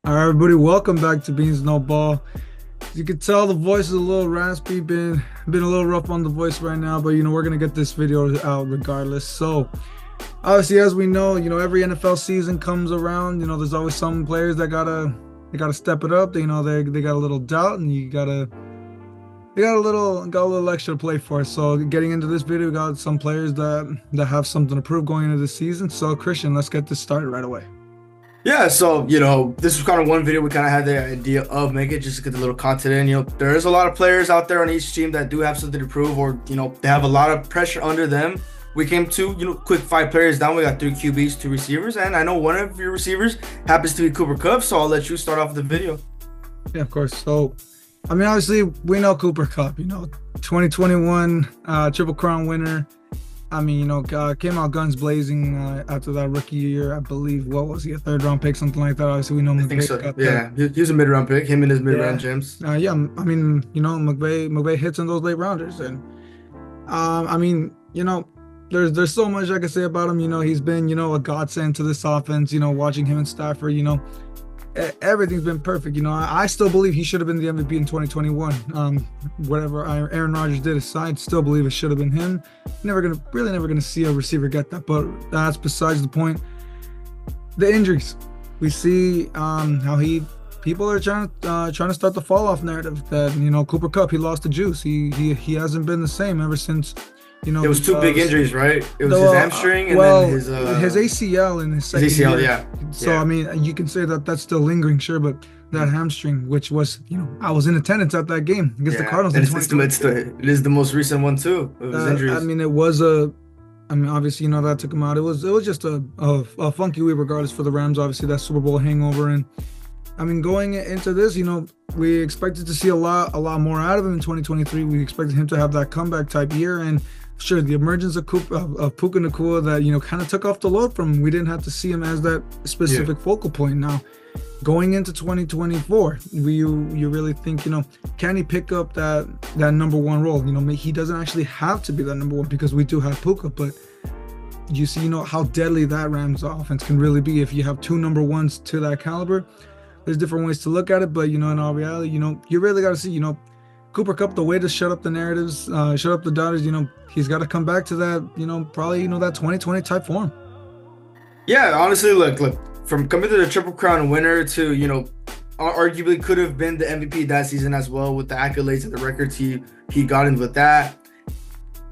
All right, everybody, welcome back to Beans No Ball. As you can tell, the voice is a little raspy, been a little rough on the voice right now, but we're gonna get this video out regardless. So, obviously, as we know, every NFL season comes around. There's always some players that gotta step it up. They got a little doubt, and they got a little extra to play for. So, getting into this video, we got some players that have something to prove going into this season. So, Christian, let's get this started right away. Yeah, so this was kind of one video we kind of had the idea of make it just to get a little content in. There is a lot of players out there on each team that do have something to prove, or they have a lot of pressure under them. We came to quick 5 players down. We got 3 QBs, 2 receivers, and I know one of your receivers happens to be Cooper Kupp. So I'll let you start off the video. Yeah, of course. So, obviously, we know Cooper Kupp, 2021 Triple Crown winner. Came out guns blazing after that rookie year. I believe, what was he, a third round pick, something like that. Obviously, we know I think McVay so. got Yeah, he was a mid-round pick. Him and his mid-round yeah. gems. McVay hits in those late rounders, and there's so much I can say about him. He's been a godsend to this offense. Watching him and Stafford, everything's been perfect. I still believe he should have been the MVP in 2021. Whatever Aaron Rodgers did aside, still believe it should have been him. Never gonna see a receiver get that, but that's besides the point. The injuries, we see how people are trying to start the fall off narrative that Cooper Kupp, he lost the juice. He hasn't been the same ever since. It was 2 big injuries, right? It was his hamstring and then his ACL in his second his ACL, year. yeah. So Yeah. you can say that that's still lingering, sure, but that hamstring, which was, I was in attendance at that game against the Cardinals in And it is the most recent one too of his injuries. it was obviously, that took him out. It was just a funky week regardless for the Rams. Obviously, that Super Bowl hangover, and going into this, we expected to see a lot more out of him in 2023. We expected him to have that comeback type year, and sure, the emergence of Puka Nacua that kind of took off the load from him. We didn't have to see him as that specific focal point. Now, going into 2024, you really think can he pick up that number one role? He doesn't actually have to be that number one because we do have Puka, but you see how deadly that Rams offense can really be if you have 2 number ones to that caliber. There's different ways to look at it, but in all reality, you really got to see Cooper Kupp, the way to shut up the narratives, shut up the doubters. He's got to come back to that, probably that 2020 type form. Yeah, honestly, look, from coming to the Triple Crown winner to, arguably could have been the MVP that season as well with the accolades and the records he got in with that.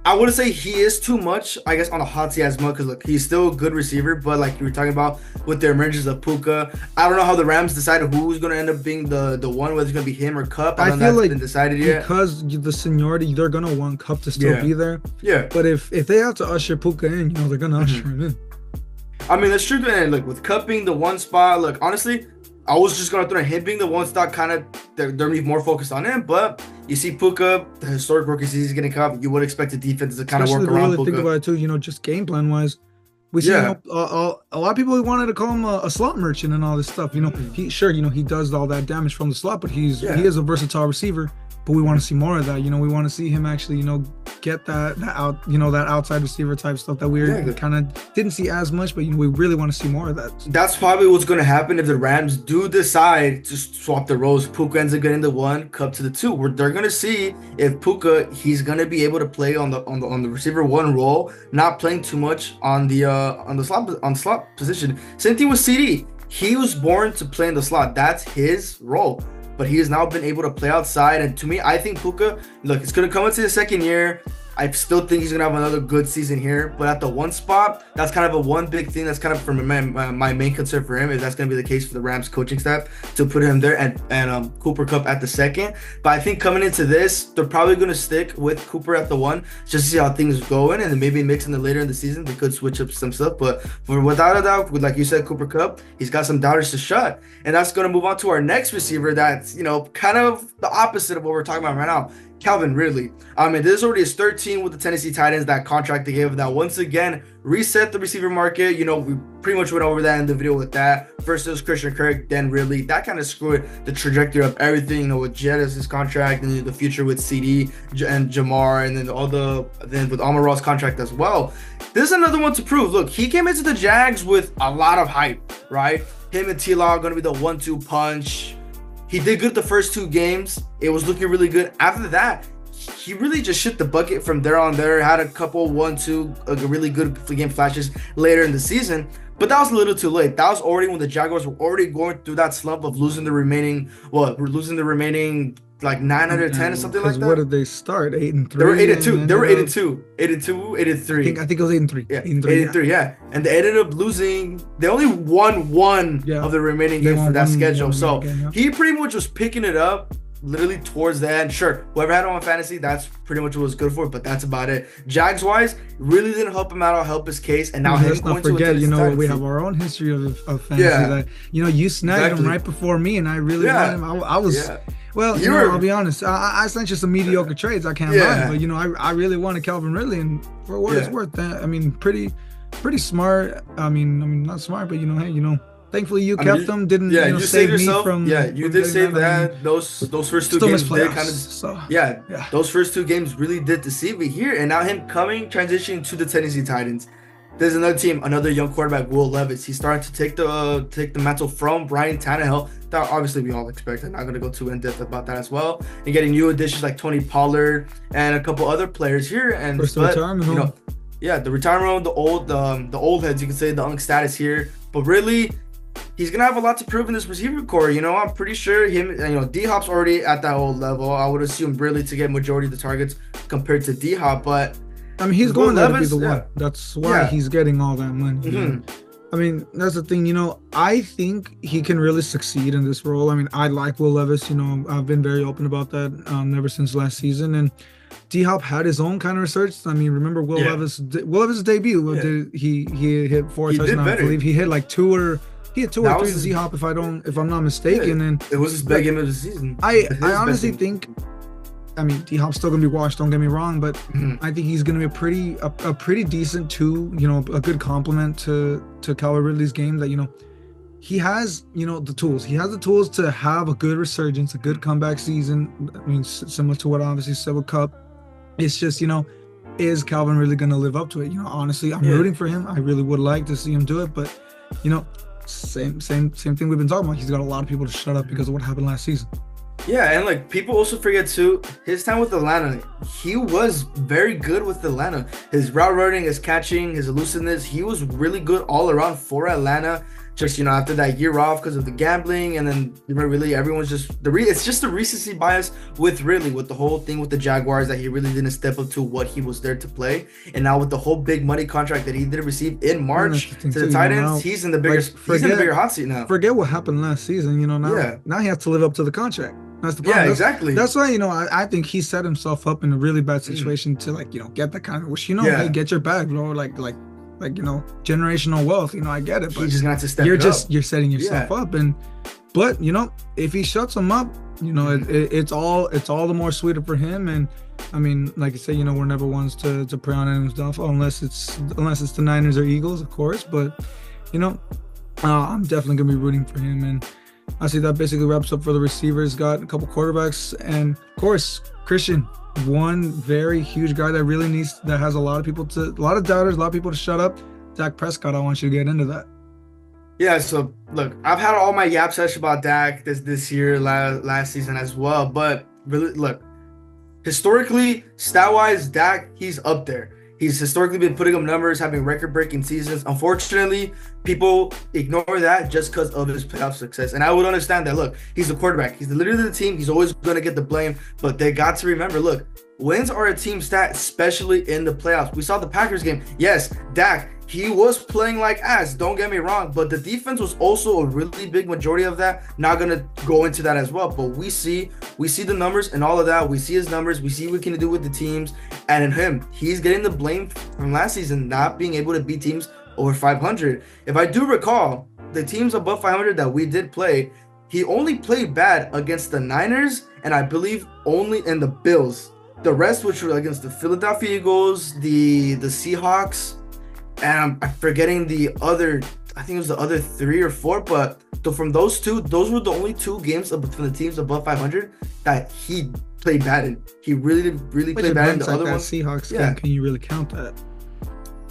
I wouldn't say he is too much, I guess, on a hot seat as much because look, he's still a good receiver, but like you were talking about with the emergence of Puka, I don't know how the Rams decided who's going to end up being the one, whether it's going to be him or Kupp. I feel like been decided yet because the seniority, they're gonna want Kupp to still be there. Yeah, but if they have to usher Puka in, they're gonna usher him in. I mean, that's true. And look, with Kupp being the one spot, look, honestly, I was just gonna throw him being the one spot, kind of they're more focused on him. But you see Puka, the historic rookie season getting Kupp, you would expect the defense to kind of work around Puka. Think about it too, just game plan wise. We see a lot of people who wanted to call him a slot merchant and all this stuff. He does all that damage from the slot, but he is a versatile receiver. But we want to see more of that. We want to see him actually, get that outside receiver type stuff that we kind of didn't see as much, but we really want to see more of that. That's probably what's going to happen if the Rams do decide to swap the roles. Puka ends up getting the 1, Kupp to the 2. Where they're going to see if Puka, he's going to be able to play on the receiver 1 role, not playing too much on the slot position. Same thing with CD. He was born to play in the slot. That's his role. But he has now been able to play outside. And to me, I think Puka, look, it's going to come into the second year. I still think he's going to have another good season here. But at the 1 spot, that's kind of a one big thing. That's kind of from my main concern for him, if that's going to be the case for the Rams coaching staff, to put him there and Cooper Kupp at the 2nd. But I think coming into this, they're probably going to stick with Cooper at the 1 just to see how things are going. And then maybe mixing it later in the season, they could switch up some stuff. But without a doubt, like you said, Cooper Kupp, he's got some doubters to shut. And that's going to move on to our next receiver that's, kind of the opposite of what we're talking about right now. Calvin Ridley. I mean, this is already his 13 with the Tennessee Titans. That contract they gave him that once again reset the receiver market. You know, we pretty much went over that in the video with that. First it was Christian Kirk, then Ridley. That kind of screwed the trajectory of everything. You know, with Jettis' contract, and then the future with CD and Jamar, and then with Amon Ross contract as well. This is another one to prove. Look, he came into the Jags with a lot of hype, right? Him and T-Law are going to be the 1-2 punch. He did good the first 2 games. It was looking really good. After that, he really just shit the bucket from there on there. Had a couple 1-2 really good game flashes later in the season. But that was a little too late. That was already when the Jaguars were already going through that slump of losing the remaining like 9 out of 10 or something like that. What did they start? 8-3. They were 8-2. They were 8-2. 8-2, 8-3. I think it was 8-3. Yeah, 8-3. Yeah. And they ended up losing. They only won one of the remaining games for that schedule. So he pretty much was picking it up literally towards the end. Sure, whoever had him on fantasy, that's pretty much what was good for, but that's about it. Jags wise, really didn't help him out or help his case. And now let's not forget, you know, we have our own history of fantasy that, you know, you snagged him right before me, and I really wanted him. I was well, you know, I'll be honest. I sent you some mediocre trades. I can't lie, but you know, I really wanted Calvin Ridley, and for what it's worth, I mean, pretty smart. I mean, not smart, but you know, hey, you know, thankfully you kept them. Didn't you save yourself me from? Yeah, you did save that. Those first 2 games did kind of those first 2 games really did deceive me here, and now him transitioning to the Tennessee Titans. There's another team, another young quarterback, Will Levis. He's starting to take the mantle from Ryan Tannehill. That obviously we all expect. I'm not going to go too in depth about that as well. And getting new additions like Tony Pollard and a couple other players here. And the retirement, the old heads, you can say, the young status here. But really, he's gonna have a lot to prove in this receiver core. You know, I'm pretty sure D-Hop's already at that old level. I would assume really to get majority of the targets compared to D-Hop, but I mean, he's going there to be the one. That's why he's getting all that money. Mm-hmm. I mean, that's the thing. You know, I think he can really succeed in this role. I mean, I like Will Levis. You know, I've been very open about that ever since last season. And D-Hop had his own kind of research. I mean, remember Will Levis' debut? He hit 4 touchdowns. I believe he hit like 2 or 3 to D-Hop if I'm not mistaken. And it was his best game of the season. I honestly think. I mean, D-Hop's still gonna be washed. Don't get me wrong, but I think he's gonna be a pretty decent a good complement to Calvin Ridley's game. That, you know, he has, you know, the tools. He has the tools to have a good resurgence, a good comeback season. I mean, similar to what obviously said with Cup. It's just, you know, is Calvin really gonna live up to it? You know, honestly, I'm rooting for him. I really would like to see him do it, but you know, same thing we've been talking about. He's got a lot of people to shut up because of what happened last season. Yeah, and like people also forget too, his time with Atlanta, he was very good with Atlanta. His route running, his catching, his elusiveness, he was really good all around for Atlanta. Just, you know, after that year off because of the gambling, and then, you know, really everyone's just it's just the recency bias with the whole thing with the Jaguars, that he really didn't step up to what he was there to play. And now with the whole big money contract that he did receive in March to the Titans, he's in the bigger hot seat now. Forget what happened last season, you know, now he has to live up to the contract. That's the problem. Yeah, exactly. That's why, you know, I think he set himself up in a really bad situation to, like, you know, get that kind of, which, you know, hey, get your bag, bro. Like, you know, generational wealth. You know, I get it, but he's just gonna have to step you're setting yourself up. But you know, if he shuts him up, you know, it's all the more sweeter for him. And I mean, like you say, you know, we're never ones to prey on anyone's downfall unless it's the Niners or Eagles, of course. But you know, I'm definitely gonna be rooting for him. And I see that basically wraps up for the receivers. Got a couple quarterbacks, and of course, Christian, one very huge guy that has a lot of doubters, a lot of people to shut up. Dak Prescott, I want you to get into that. Yeah, so look, I've had all my yap session about Dak this year, last season as well. But really, look, historically, stat-wise, Dak, he's up there. He's historically been putting up numbers, having record-breaking seasons. Unfortunately, people ignore that just because of his playoff success. And I would understand that. Look, he's the quarterback. He's the leader of the team. He's always going to get the blame. But they got to remember, look, wins are a team stat, especially in the playoffs. We saw the Packers game. Yes, Dak, he was playing like ass, don't get me wrong, but the defense was also a really big majority of that. Not going to go into that as well, but we see the numbers and all of that. We see his numbers. We see what he can do with the teams. And in him, he's getting the blame from last season, not being able to beat teams over 500. If I do recall, the teams above 500 that we did play, he only played bad against the Niners and I believe only in the Bills. The rest, which were against the Philadelphia Eagles, the Seahawks, and I'm forgetting the other. I think it was the other 3 or 4, but from those two, those were the only 2 games between the teams above 500 that he played bad in. He really played bad in the other one. Seahawks game, can you really count that?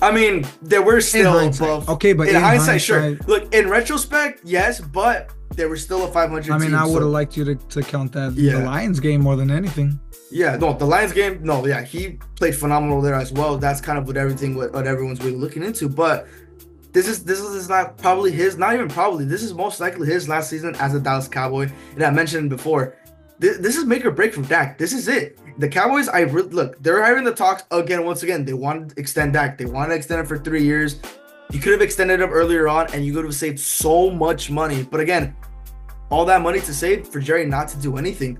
I mean, they were still above. Okay, but in hindsight, sure. Look, in retrospect, yes, but they were still a 500 I mean, team, I would have liked you to count that Yeah. the Lions game more than anything. Yeah, no, the Lions game, no, yeah, he played phenomenal there as well. That's kind of what everyone's really looking into. But this is not probably not even probably. This is most likely his last season as a Dallas Cowboy. And I mentioned before, this is make or break from Dak. This is it. The Cowboys, look, they're having the talks again. Once again, they want to extend Dak. They want to extend it for 3 years. You could have extended him earlier on, and you could have saved so much money. But again, all that money to save for Jerry not to do anything.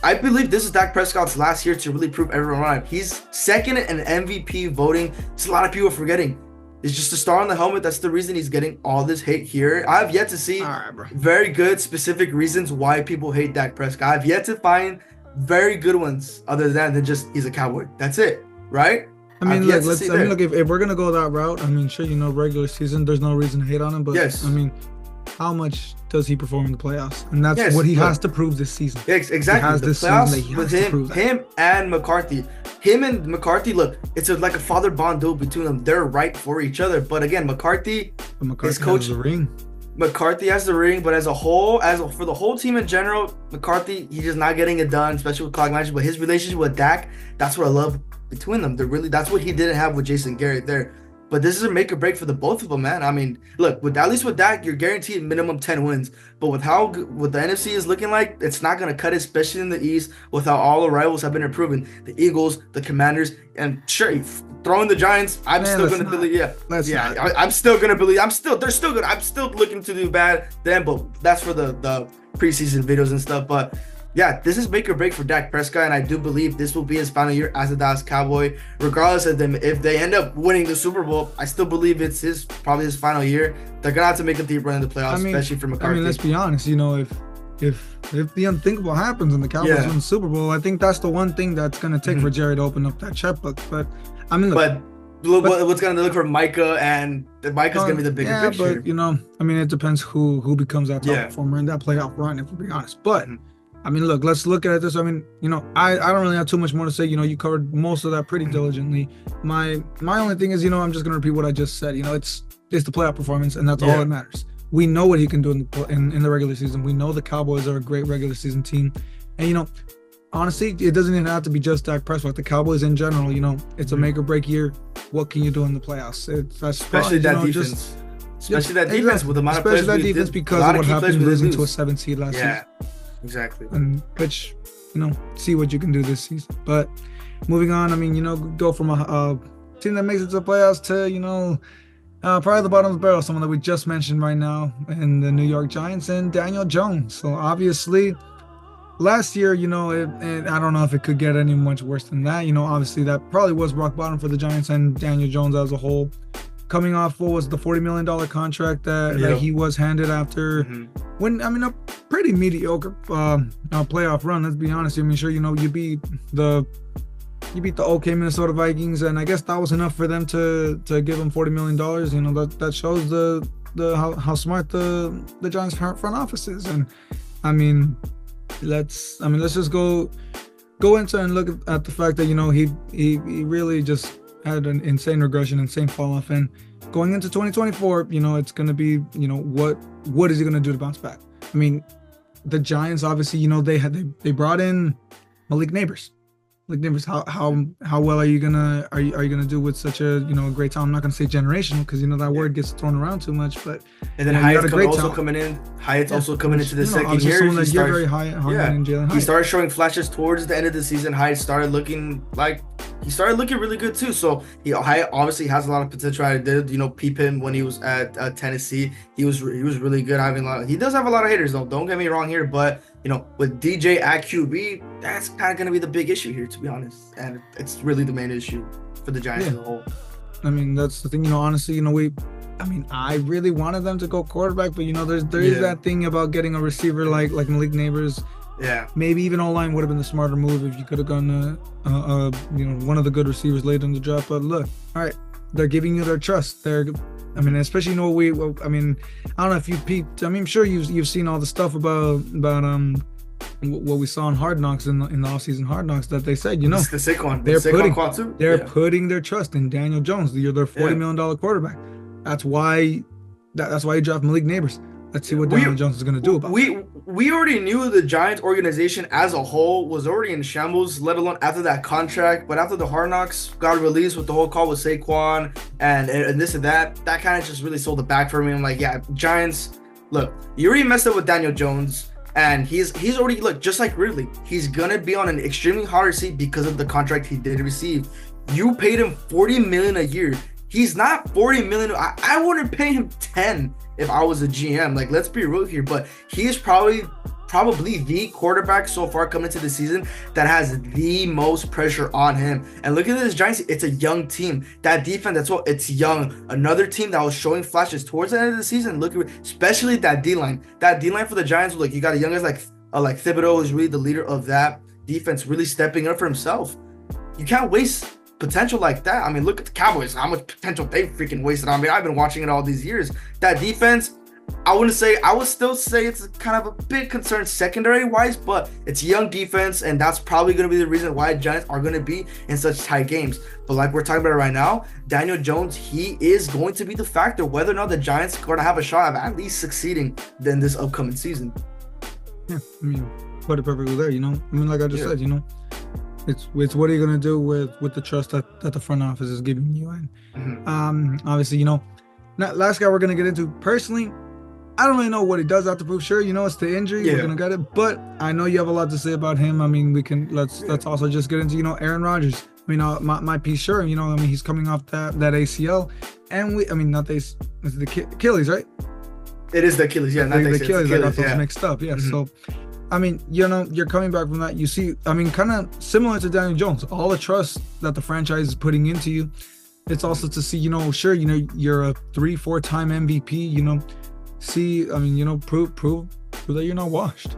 I believe this is Dak Prescott's last year to really prove everyone right. He's second in MVP voting. It's a lot of people forgetting. It's just a star on the helmet. That's the reason he's getting all this hate here. I have yet to see very good specific reasons why people hate Dak Prescott. I've yet to find very good ones other than just he's a Cowboy. That's it, right? I mean, look, if we're gonna go that route, I mean, sure, regular season, there's no reason to hate on him, but yes. I mean, how much does he perform in the playoffs? And that's what he has to prove this season. Exactly. He has the this playoffs season with him and McCarthy. Him and McCarthy, look, it's like a father bond duel between them. They're right for each other. But again, McCarthy his coach has the ring. McCarthy has the ring, but for the whole team in general, McCarthy, he's just not getting it done, especially with clock management. But his relationship with Dak, that's what I love between them. That's what he didn't have with Jason Garrett there. But this is a make or break for the both of them, man. I mean, look, at least with Dak, you're guaranteed minimum 10 wins. But with what the NFC is looking like, it's not going to cut it, especially in the East, with how all the rivals have been improving. The Eagles, the Commanders, and sure, throwing the Giants, I'm still going to believe. I'm still going to believe. They're still good. I'm still looking to do bad then, but that's for the preseason videos and stuff. But yeah, this is make or break for Dak Prescott, and I do believe this will be his final year as a Dallas Cowboy. Regardless of them, if they end up winning the Super Bowl, I still believe it's probably his final year. They're gonna have to make a deep run in the playoffs, especially for McCarthy. I mean, let's be honest. If the unthinkable happens and the Cowboys win the Super Bowl, I think that's the one thing that's gonna take for Jerry to open up that checkbook. But I mean, what's gonna look for Micah, and Micah's gonna be the bigger picture. But I mean, it depends who becomes that top performer in that playoff run, if we're being honest. But I mean, look, let's look at this. I mean, I don't really have too much more to say. You covered most of that pretty diligently. My only thing is, I'm just gonna repeat what I just said. It's the playoff performance, and that's all that matters. We know what he can do in the regular season. We know the Cowboys are a great regular season team, and honestly, it doesn't even have to be just Dak Prescott. The Cowboys in general, it's a make or break year. What can you do in the playoffs? Especially that defense. Especially that defense with the amount of players. Especially that defense because of what happened losing to a 7th seed last season. Exactly. And which, see what you can do this season. But moving on, I mean, go from a team that makes it to the playoffs to, probably the bottom of the barrel, someone that we just mentioned right now in the New York Giants and Daniel Jones. So obviously, last year, and I don't know if it could get any much worse than that. Obviously that probably was rock bottom for the Giants and Daniel Jones as a whole. Coming off what was the $40 million contract that he was handed after a pretty mediocre playoff run. Let's be honest. I mean, sure, you beat the okay Minnesota Vikings, and I guess that was enough for them to give him $40 million. That shows how smart the Giants front office is. And I mean, let's just go into and look at the fact that he really just had an insane regression, insane fall off, and going into 2024, it's going to be, what is he going to do to bounce back? I mean, the Giants obviously, they brought in Malik Neighbors. How well are you gonna do with such a great talent? I'm not gonna say generational because that word gets thrown around too much, but and then Hyatt's also coming into the second year. You're very high in Jalen Hyatt. He started showing flashes towards the end of the season. Hyatt started looking really good too. So Hyatt obviously has a lot of potential. I did peep him when he was at Tennessee. He was really good. He does have a lot of haters though. Don't get me wrong here, but with DJ at QB, that's kind of going to be the big issue here, to be honest. And it's really the main issue for the Giants as a whole. I mean, that's the thing, honestly, I mean, I really wanted them to go quarterback, but there is that thing about getting a receiver like Malik Neighbors. Yeah. Maybe even O-line would have been the smarter move if you could have gone one of the good receivers late in the draft. But look, all right, they're giving you their trust. Especially I don't know if you peeped. I mean, I'm sure you've seen all the stuff about what we saw in Hard Knocks in the offseason Hard Knocks that they said, the Saquon. They're putting their trust in Daniel Jones. You're their $40 million quarterback. That's why you draft Malik Neighbors. Let's see what Daniel Jones is going to do about it. We already knew the Giants organization as a whole was already in shambles, let alone after that contract. But after the Hard Knocks got released with the whole call with Saquon and this and that kind of just really sold it back for me. I'm like, yeah, Giants, look, you already messed up with Daniel Jones. And he's already, look, just like Ridley, he's going to be on an extremely hard seat because of the contract he did receive. You paid him $40 million a year. He's not $40 million. I wouldn't pay him 10 if I was a GM. Like, let's be real here. But he is probably the quarterback so far coming into the season that has the most pressure on him. And look at this Giants. It's a young team. That defense, that's what it's young. Another team that was showing flashes towards the end of the season. Look at especially that D-line. That D-line for the Giants, like you got a young guy like Thibodeau is really the leader of that defense, really stepping up for himself. You can't waste potential like that. I mean, look at the Cowboys, how much potential they freaking wasted. I mean, I've been watching it all these years. That defense, I would still say it's kind of a big concern secondary wise, but it's young defense, and that's probably going to be the reason why Giants are going to be in such tight games. But like we're talking about right now, Daniel Jones, he is going to be the factor whether or not the Giants are going to have a shot of at least succeeding in this upcoming season. Yeah, I mean, put it perfectly there, like I just said, it's what are you going to do with the trust that the front office is giving you? And obviously, last guy we're going to get into, personally, I don't really know what he does after proof. Sure, it's the injury. We're going to get it. But I know you have a lot to say about him. I mean, let's also just get into, Aaron Rodgers. I mean, my piece, sure. He's coming off that ACL. And it's the Achilles, right? It is the Achilles, yeah. Not the Achilles. I got those mixed up, yeah. So, I mean, you're coming back from that. You see, kind of similar to Daniel Jones, all the trust that the franchise is putting into you. It's also to see, sure, you're a 3-4 time MVP, prove that you're not washed.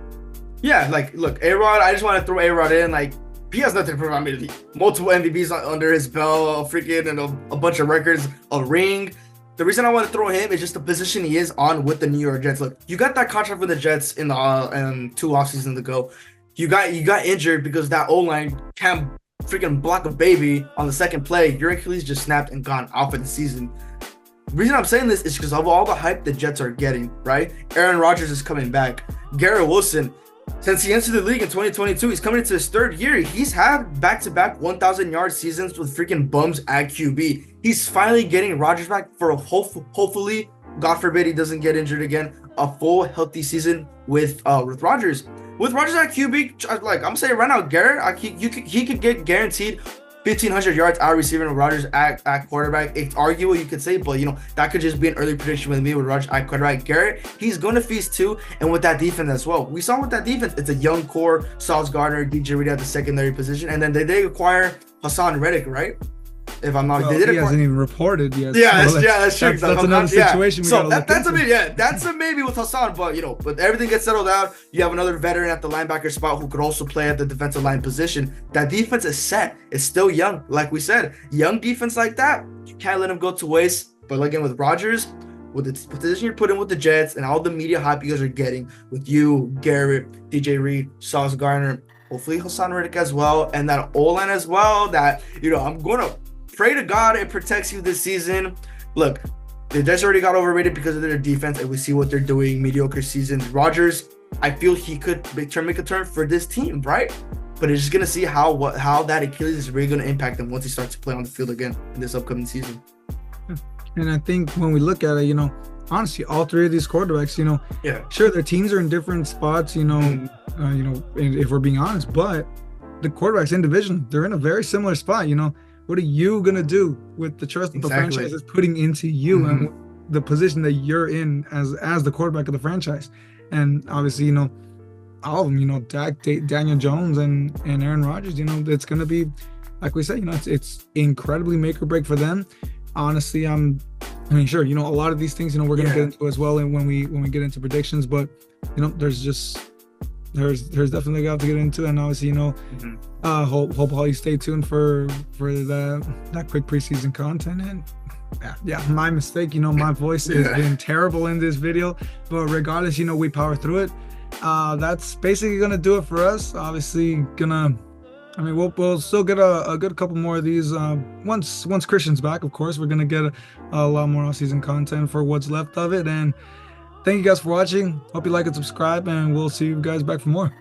Yeah, like, look, A-Rod, I just want to throw A-Rod in. Like, he has nothing to prove. I mean, multiple MVPs under his belt, and a bunch of records, a ring. The reason I want to throw him is just the position he is on with the New York Jets. Look, you got that contract with the Jets in the 2 off seasons ago. You got injured because that O-line can't freaking block a baby on the second play. Your Achilles just snapped and gone out for the season. The reason I'm saying this is because of all the hype the Jets are getting, right? Aaron Rodgers is coming back. Garrett Wilson, since he entered the league in 2022, he's coming into his 3rd year. He's had back-to-back 1,000-yard seasons with freaking bums at QB. He's finally getting Rodgers back for hopefully, God forbid he doesn't get injured again, a full healthy season with Rodgers. With Rodgers at QB, like I'm saying right now, Garrett, he could get guaranteed 1,500 yards out receiving Rodgers at quarterback. It's arguable, you could say, but that could just be an early prediction with me with Rodgers at quarterback. Garrett, he's going to feast too, and with that defense as well. We saw with that defense, it's a young core, Sauce Gardner, DJ Reed at the secondary position, and then they acquire Hassan Reddick, right? If I'm not, he hasn't even reported yet. Yeah, that's true. That's another situation. So that's a maybe. Yeah, that's a maybe with Hassan. But but everything gets settled out. You have another veteran at the linebacker spot who could also play at the defensive line position. That defense is set. It's still young, like we said. Young defense like that, you can't let him go to waste. But again, with Rodgers, with the position you're put in with the Jets and all the media hype you guys are getting with you, Garrett, DJ Reed, Sauce Gardner, hopefully Hassan Reddick as well, and that O-line as well. That I'm gonna pray to God it protects you this season. Look, the Jets already got overrated because of their defense, and we see what they're doing. Mediocre seasons. Rodgers, I feel he could make a turn for this team, right? But it's just gonna see how that Achilles is really gonna impact him once he starts to play on the field again in this upcoming season. And I think when we look at it, honestly, all 3 of these quarterbacks, sure, their teams are in different spots, if we're being honest, but the quarterbacks individually, they're in a very similar spot. What are you going to do with the trust that the franchise is putting into you and the position that you're in as the quarterback of the franchise? And obviously, all of them, Dak, Daniel Jones and Aaron Rodgers, it's going to be, like we said, it's incredibly make or break for them. Honestly, I'm I mean, sure, a lot of these things, we're gonna Yeah. get into as well, and when we get into predictions, but there's definitely got to get into, and obviously, Mhm. hope all you stay tuned for that quick preseason content. And yeah, my mistake. My voice has Yeah. been terrible in this video, but regardless, we power through it. That's basically gonna do it for us. Obviously, I mean, we'll still get a good couple more of these once Christian's back. Of course, we're gonna get a lot more off-season content for what's left of it. And thank you guys for watching. Hope you like and subscribe, and we'll see you guys back for more.